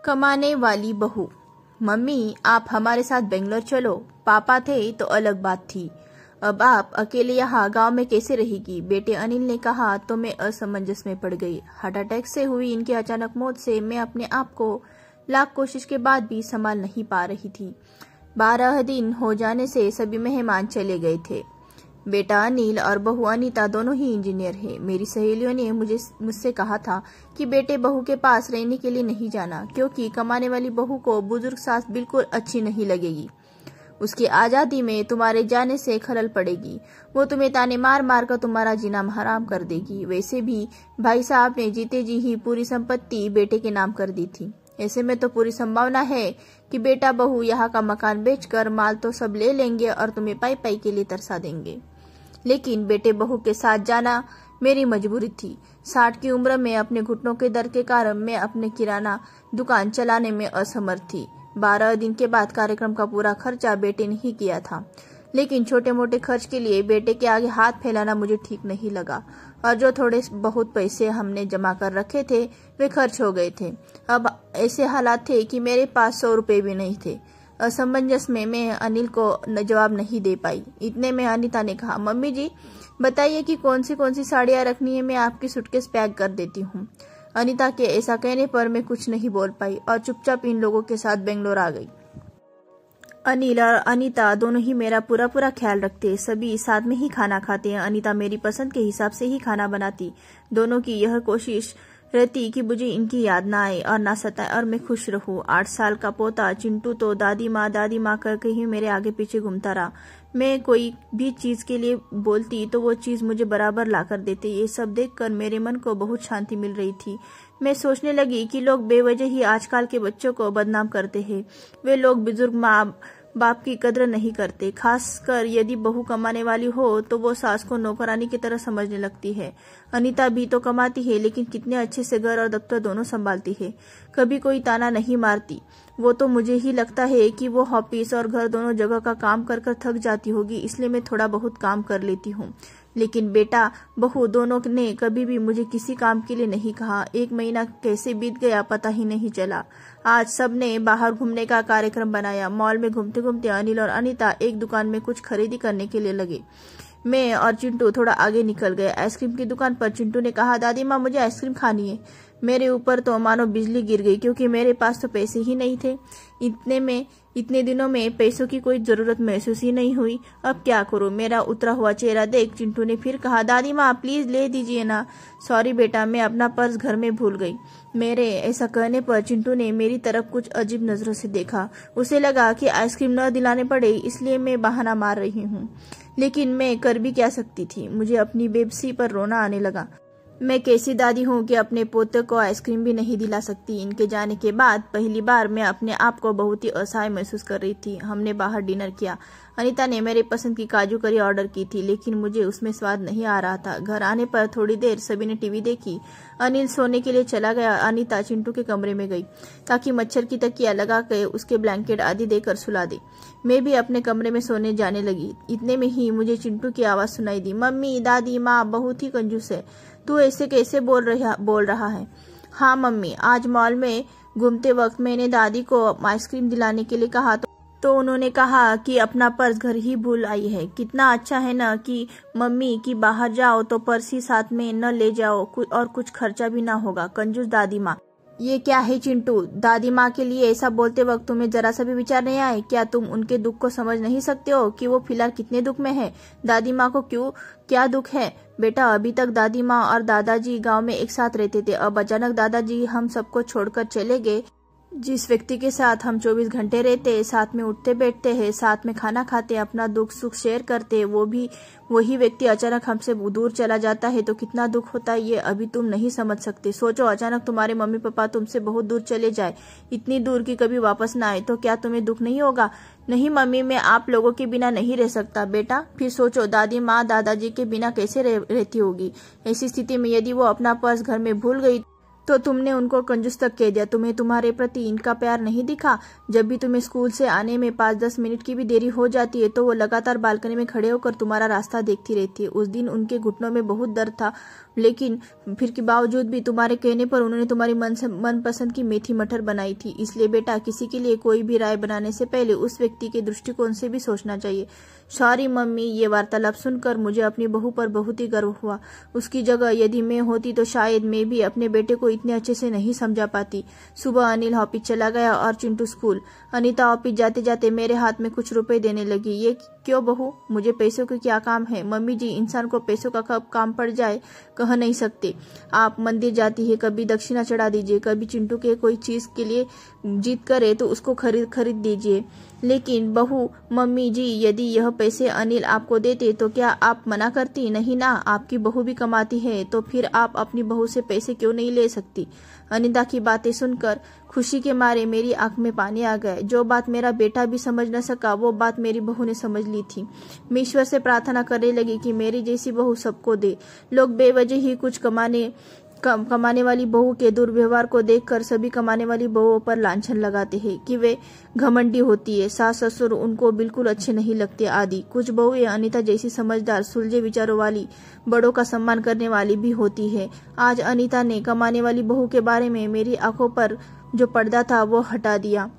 कमाने वाली बहू। मम्मी, आप हमारे साथ बेंगलोर चलो। पापा थे तो अलग बात थी, अब आप अकेले यहाँ गांव में कैसे रहेगी? बेटे अनिल ने कहा तो मैं असमंजस में पड़ गई। हार्ट अटैक से हुई इनकी अचानक मौत से मैं अपने आप को लाख कोशिश के बाद भी संभाल नहीं पा रही थी। 12 दिन हो जाने से सभी मेहमान चले गए थे। बेटा अनिल और बहू अनीता दोनों ही इंजीनियर हैं। मेरी सहेलियों ने मुझसे कहा था कि बेटे बहू के पास रहने के लिए नहीं जाना, क्योंकि कमाने वाली बहू को बुजुर्ग सास बिल्कुल अच्छी नहीं लगेगी। उसकी आजादी में तुम्हारे जाने से खलल पड़ेगी। वो तुम्हें ताने मार मार कर तुम्हारा जीना हराम कर देगी। वैसे भी भाई साहब ने जीते जी ही पूरी संपत्ति बेटे के नाम कर दी थी। ऐसे में तो पूरी संभावना है कि बेटा बहू यहाँ का मकान बेचकर माल तो सब ले लेंगे और तुम्हें पाई पाई के लिए तरसा देंगे। लेकिन बेटे बहू के साथ जाना मेरी मजबूरी थी। 60 की उम्र में अपने घुटनों के दर्द के कारण मैं अपने किराना दुकान चलाने में असमर्थ थी। 12 दिन के बाद कार्यक्रम का पूरा खर्चा बेटे ने ही किया था, लेकिन छोटे मोटे खर्च के लिए बेटे के आगे हाथ फैलाना मुझे ठीक नहीं लगा और जो थोड़े बहुत पैसे हमने जमा कर रखे थे वे खर्च हो गए थे। अब ऐसे हालात थे कि मेरे पास 100 रुपए भी नहीं थे। असमंजस में मैं अनिल को जवाब नहीं दे पाई। इतने में अनीता ने कहा, मम्मी जी बताइए कि कौन सी साड़ियाँ रखनी है, मैं आपकी सूटकेस पैक कर देती हूँ। अनीता के ऐसा कहने पर मैं कुछ नहीं बोल पाई और चुपचाप इन लोगों के साथ बेंगलोर आ गई। अनिल और अनीता दोनों ही मेरा पूरा ख्याल रखते, सभी साथ में ही खाना खाते हैं। अनीता मेरी पसंद के हिसाब से ही खाना बनाती। दोनों की यह कोशिश रहती कि मुझे इनकी याद ना आए और ना सताए और मैं खुश रहूं। 8 साल का पोता चिंटू तो दादी माँ करके ही मेरे आगे पीछे घूमता रहा। मैं कोई भी चीज के लिए बोलती तो वो चीज मुझे बराबर लाकर देते। ये सब देखकर मेरे मन को बहुत शांति मिल रही थी। मैं सोचने लगी कि लोग बेवजह ही आजकल के बच्चों को बदनाम करते हैं। वे लोग बुजुर्ग माँ बाप की कदर नहीं करते, खासकर यदि बहू कमाने वाली हो तो वो सास को नौकरानी की तरह समझने लगती है। अनीता भी तो कमाती है, लेकिन कितने अच्छे से घर और दफ्तर दोनों संभालती है। कभी कोई ताना नहीं मारती। वो तो मुझे ही लगता है कि वो ऑफिस और घर दोनों जगह का काम कर कर थक जाती होगी, इसलिए मैं थोड़ा बहुत काम कर लेती हूँ। लेकिन बेटा बहू दोनों ने कभी भी मुझे किसी काम के लिए नहीं कहा। 1 महीना कैसे बीत गया पता ही नहीं चला। आज सबने बाहर घूमने का कार्यक्रम बनाया। मॉल में घूमते घूमते अनिल और अनीता एक दुकान में कुछ खरीदी करने के लिए लगे। मैं और चिंटू थोड़ा आगे निकल गए। आइसक्रीम की दुकान पर चिंटू ने कहा, दादी माँ मुझे आइसक्रीम खानी है। मेरे ऊपर तो मानो बिजली गिर गई, क्योंकि मेरे पास तो पैसे ही नहीं थे। इतने दिनों में पैसों की कोई जरूरत महसूस ही नहीं हुई। अब क्या करूं? मेरा उतरा हुआ चेहरा देख चिंटू ने फिर कहा, दादी माँ प्लीज ले दीजिए ना। सॉरी बेटा, मैं अपना पर्स घर में भूल गई। मेरे ऐसा कहने पर चिंटू ने मेरी तरफ कुछ अजीब नजरों से देखा। उसे लगा कि आइसक्रीम न दिलाने पड़े, इसलिए मैं बहाना मार रही हूँ। लेकिन मैं कर भी क्या सकती थी? मुझे अपनी बेबसी पर रोना आने लगा। मैं कैसी दादी हूँ कि अपने पोते को आइसक्रीम भी नहीं दिला सकती। इनके जाने के बाद पहली बार मैं अपने आप को बहुत ही असहाय महसूस कर रही थी। हमने बाहर डिनर किया। अनीता ने मेरे पसंद की काजू करी ऑर्डर की थी, लेकिन मुझे उसमें स्वाद नहीं आ रहा था। घर आने पर थोड़ी देर सभी ने टीवी देखी। अनिल सोने के लिए चला गया। अनीता चिंटू के कमरे में गई ताकि मच्छर की तकिया लगा कर उसके ब्लैंकेट आदि देकर सुला दे। मैं भी अपने कमरे में सोने जाने लगी। इतने में ही मुझे चिंटू की आवाज सुनाई दी, मम्मी दादी माँ बहुत ही कंजूस है, तू ऐसे कैसे बोल रहा है? हाँ मम्मी, आज मॉल में घूमते वक्त मैंने दादी को आइसक्रीम दिलाने के लिए कहा तो उन्होंने कहा कि अपना पर्स घर ही भूल आई है। कितना अच्छा है ना कि मम्मी कि बाहर जाओ तो पर्स ही साथ में न ले जाओ और कुछ खर्चा भी ना होगा। कंजूस दादी माँ। ये क्या है चिंटू? दादी माँ के लिए ऐसा बोलते वक्त तुम्हें जरा सा भी विचार नहीं आए? क्या तुम उनके दुख को समझ नहीं सकते हो कि वो फिलहाल कितने दुख में है? दादी माँ को क्या दुख है? बेटा अभी तक दादी माँ और दादाजी गांव में एक साथ रहते थे। अब अचानक दादाजी हम सबको छोड़कर चले गए। जिस व्यक्ति के साथ हम 24 घंटे रहते, साथ में उठते बैठते हैं, साथ में खाना खाते, अपना दुख सुख शेयर करते, वही व्यक्ति अचानक हमसे दूर चला जाता है तो कितना दुख होता है ये अभी तुम नहीं समझ सकते। सोचो, अचानक तुम्हारे मम्मी पापा तुमसे बहुत दूर चले जाए, इतनी दूर कि कभी वापस ना आए, तो क्या तुम्हें दुख नहीं होगा? नहीं मम्मी, मैं आप लोगों के बिना नहीं रह सकता। बेटा फिर सोचो, दादी माँ दादाजी के बिना कैसे रहती होगी? ऐसी स्थिति में यदि वो अपना पर्स घर में भूल गई तो तुमने उनको कंजूस तक कह दिया। तुम्हें तुम्हारे प्रति इनका प्यार नहीं दिखा? जब भी तुम्हें स्कूल से आने में 5-10 मिनट की भी देरी हो जाती है तो वो लगातार बालकनी में खड़े होकर तुम्हारा रास्ता देखती रहती है। उस दिन उनके घुटनों में बहुत दर्द था लेकिन फिर के बावजूद भी तुम्हारे कहने पर उन्होंने तुम्हारी मनपसंद की मेथी मटर बनाई थी। इसलिए बेटा, किसी के लिए कोई भी राय बनाने से पहले उस व्यक्ति के दृष्टिकोण से भी सोचना चाहिए। Sorry mummy. ये वार्तालाप सुनकर मुझे अपनी बहू पर बहुत ही गर्व हुआ। उसकी जगह यदि मैं होती तो शायद मैं भी अपने बेटे को इतने अच्छे से नहीं समझा पाती। सुबह अनिल ऑफिस चला गया और चिंटू स्कूल। अनीता ऑफिस जाते जाते मेरे हाथ में कुछ रुपए देने लगी। ये क्यों बहू? मुझे पैसों का क्या काम है? मम्मी जी, इंसान को पैसों का कब काम पड़ जाए कह नहीं सकते। आप मंदिर जाती है, कभी दक्षिणा चढ़ा दीजिए, कभी चिंटू के कोई चीज के लिए जिद करे तो उसको खरीद दीजिए। लेकिन बहू, मम्मी जी, यदि यह पैसे अनिल आपको देते तो क्या आप मना करती? नहीं ना, आपकी बहू भी कमाती है, तो फिर आप अपनी बहू से पैसे क्यों नहीं ले सकती? अनिता की बातें सुनकर खुशी के मारे मेरी आंख में पानी आ गया। जो बात मेरा बेटा भी समझ न सका वो बात मेरी बहू ने समझ ली थी। मैं ईश्वर से प्रार्थना करने लगी कि मेरी जैसी बहू सबको दे। लोग बेवजह ही कुछ कमाने वाली बहू के दुर्व्यवहार को देखकर सभी कमाने वाली बहुओं पर लांछन लगाते हैं कि वे घमंडी होती है, सास ससुर उनको बिल्कुल अच्छे नहीं लगते आदि। कुछ बहुएं अनीता जैसी समझदार, सुलझे विचारों वाली, बड़ों का सम्मान करने वाली भी होती है। आज अनीता ने कमाने वाली बहू के बारे में मेरी आंखों पर जो पर्दा था वो हटा दिया।